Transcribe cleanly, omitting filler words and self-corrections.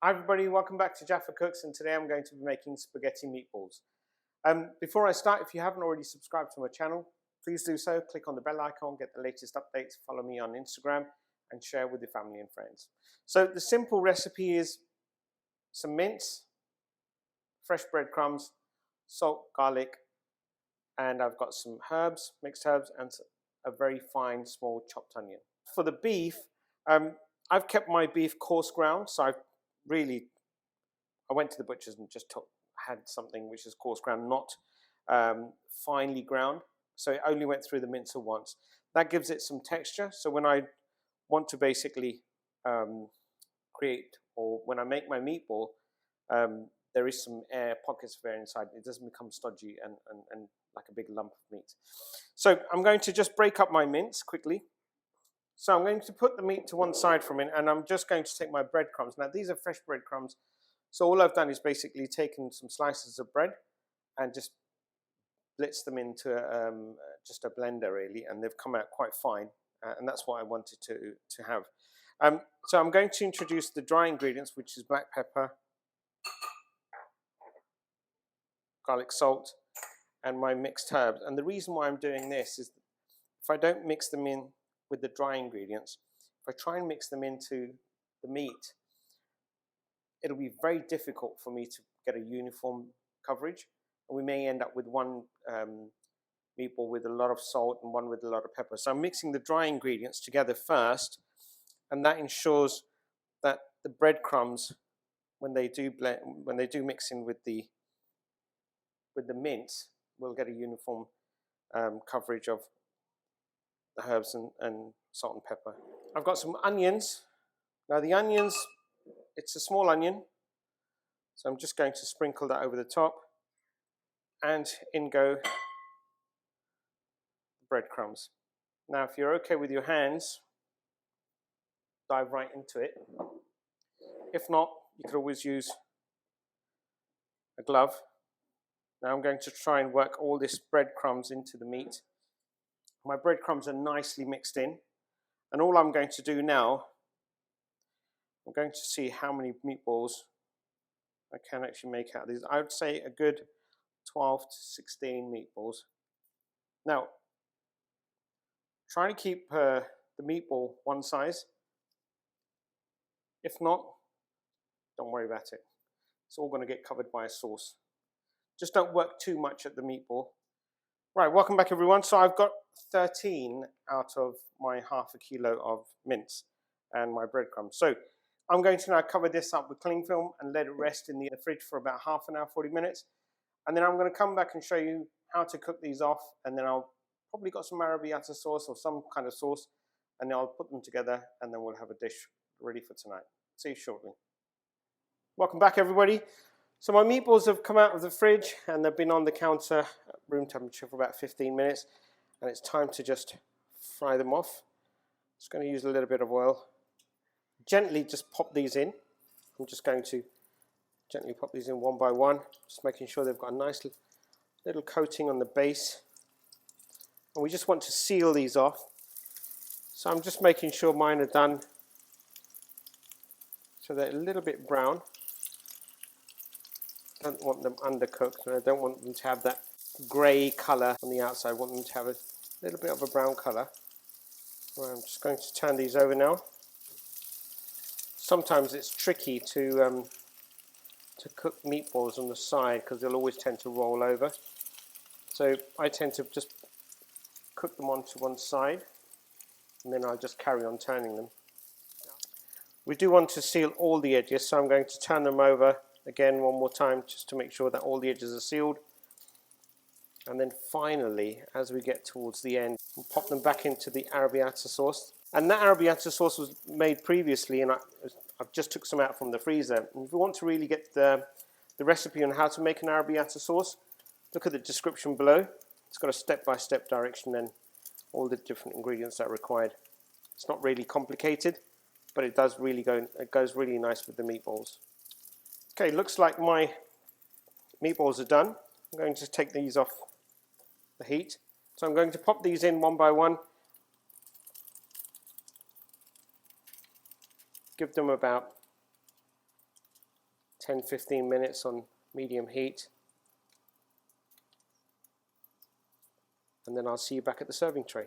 Hi everybody, welcome back to Jaffa Cooks, and today I'm going to be making spaghetti meatballs. Before I start, if you haven't already subscribed to my channel, please do so. Click on the bell icon, get the latest updates, follow me on Instagram, and share with your family and friends. So the simple recipe is some mince, fresh breadcrumbs, salt, garlic, and I've got some herbs, mixed herbs, and a very fine small chopped onion. For the beef, I've kept my beef coarse ground, so I went to the butcher's and just had something which is coarse ground, not finely ground. So it only went through the mincer once. That gives it some texture. So when I want to basically create, or when I make my meatball, there is some air, pockets of air inside. It doesn't become stodgy and like a big lump of meat. So I'm going to just break up my mince quickly. So I'm going to put the meat to one side for a minute, and I'm just going to take my breadcrumbs. Now these are fresh breadcrumbs. So all I've done is basically taken some slices of bread and just blitzed them into just a blender really, and they've come out quite fine, and that's what I wanted to have. So I'm going to introduce the dry ingredients, which is black pepper, garlic salt, and my mixed herbs. And the reason why I'm doing this is if I don't mix them in with the dry ingredients, if I try and mix them into the meat, it'll be very difficult for me to get a uniform coverage, and we may end up with one meatball with a lot of salt and one with a lot of pepper. So I'm mixing the dry ingredients together first, and that ensures that the breadcrumbs, when they do mix in with the mince, we'll get a uniform coverage of the herbs and salt and pepper. I've got some onions. Now the onions, it's a small onion, so I'm just going to sprinkle that over the top, and in go the breadcrumbs. Now if you're okay with your hands, dive right into it. If not, you could always use a glove. Now I'm going to try and work all this breadcrumbs into the meat. My breadcrumbs are nicely mixed in, and all I'm going to do now, I'm going to see how many meatballs I can actually make out of these. I would say a good 12 to 16 meatballs. Now, try to keep the meatball one size. If not, don't worry about it. It's all going to get covered by a sauce. Just don't work too much at the meatball. Right, welcome back everyone. So I've got 13 out of my half a kilo of mince and my breadcrumbs. So I'm going to now cover this up with cling film and let it rest in the fridge for about half an hour, 40 minutes. And then I'm going to come back and show you how to cook these off, and then I'll probably got some arrabiatta sauce or some kind of sauce, and then I'll put them together, and then we'll have a dish ready for tonight. See you shortly. Welcome back everybody. So my meatballs have come out of the fridge and they've been on the counter at room temperature for about 15 minutes, and it's time to just fry them off. Just going to use a little bit of oil. Gently just pop these in. I'm just going to gently pop these in one by one, just making sure they've got a nice little coating on the base. And we just want to seal these off. So I'm just making sure mine are done so they're a little bit brown. I don't want them undercooked, and I don't want them to have that grey colour on the outside. I want them to have a little bit of a brown colour. Right, I'm just going to turn these over now. Sometimes it's tricky to cook meatballs on the side because they'll always tend to roll over. So I tend to just cook them onto one side, and then I'll just carry on turning them. We do want to seal all the edges, so I'm going to turn them over again one more time just to make sure that all the edges are sealed. And then finally, as we get towards the end, we'll pop them back into the arrabiatta sauce. And that arrabiatta sauce was made previously, and I've just took some out from the freezer. And if you want to really get the recipe on how to make an arrabiatta sauce, look at the description below. It's got a step-by-step direction and all the different ingredients that are required. It's not really complicated, but it goes really nice with the meatballs. Okay, looks like my meatballs are done. I'm going to take these off the heat. So I'm going to pop these in one by one. Give them about 10-15 minutes on medium heat, and then I'll see you back at the serving tray.